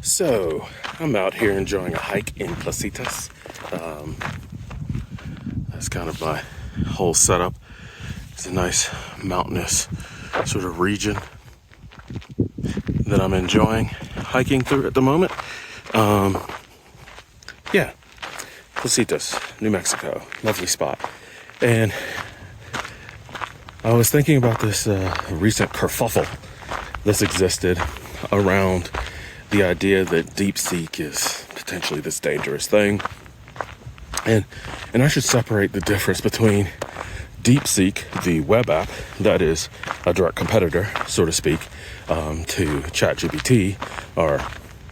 So, I'm out here enjoying a hike in Placitas. That's kind of my whole setup. It's a nice mountainous sort of region that I'm enjoying hiking through at the moment. Yeah, Placitas, New Mexico, lovely spot. And I was thinking about this recent kerfuffle that's existed around the idea that DeepSeek is potentially this dangerous thing. And I should separate the difference between DeepSeek, the web app that is a direct competitor, so to speak, to ChatGPT, or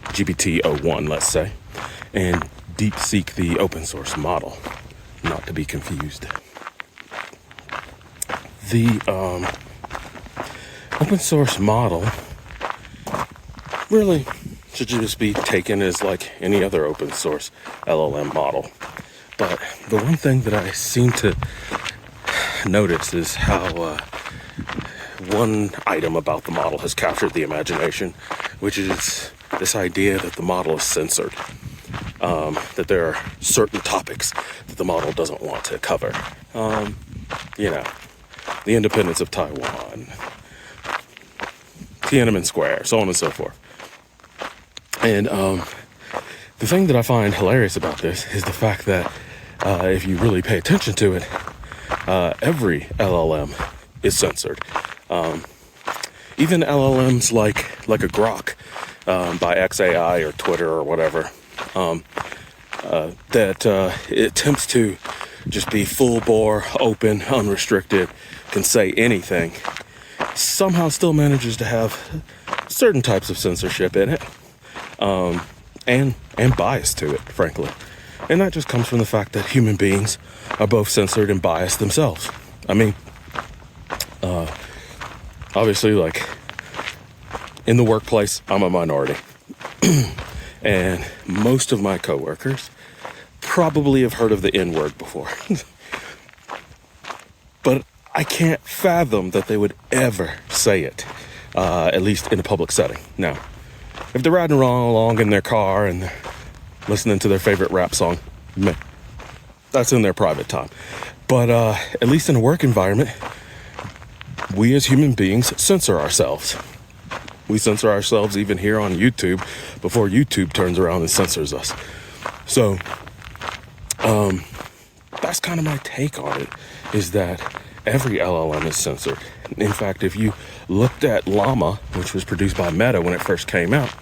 GPT-01, let's say, and DeepSeek, the open source model, not to be confused. The open source model really should just be taken as like any other open source LLM model. But the one thing that I seem to notice is how one item about the model has captured the imagination, which is this idea that the model is censored. That there are certain topics that the model doesn't want to cover. The independence of Taiwan, Tiananmen Square, so on and so forth. And the thing that I find hilarious about this is the fact that if you really pay attention to it, every LLM is censored. Even LLMs like a Grok by XAI or Twitter or whatever, that it attempts to just be full bore, open, unrestricted, can say anything, somehow still manages to have certain types of censorship in it, and bias to it, frankly. And that just comes from the fact that human beings are both censored and biased themselves. I mean, obviously, like, in the workplace, I'm a minority. And most of my coworkers probably have heard of the N-word before. But I can't fathom that they would ever say it, at least in a public setting. Now, if they're riding along in their car and they're listening to their favorite rap song, that's in their private time. But at least in a work environment, we as human beings censor ourselves. We censor ourselves even here on YouTube before YouTube turns around and censors us. So that's kind of my take on it, is that every LLM is censored. In fact, if you looked at Llama, which was produced by Meta when it first came out,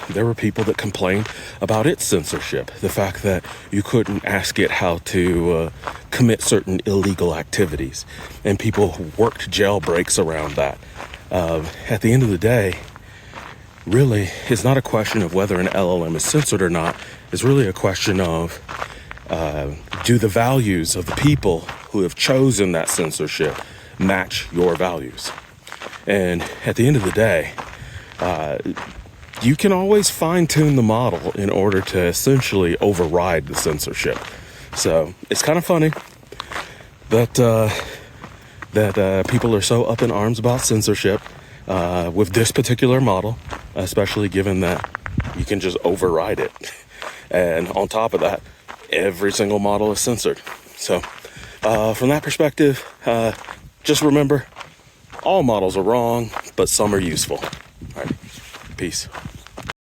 there were people that complained about its censorship. The fact that you couldn't ask it how to commit certain illegal activities. And people worked jailbreaks around that. At the end of the day, really, it's not a question of whether an LLM is censored or not. It's really a question of do the values of the people who have chosen that censorship match your values? And at the end of the day, you can always fine-tune the model in order to essentially override the censorship. So it's kind of funny that people are so up in arms about censorship with this particular model, especially given that you can just override it. And on top of that, every single model is censored. So from that perspective, just remember, all models are wrong, but some are useful. All right, peace.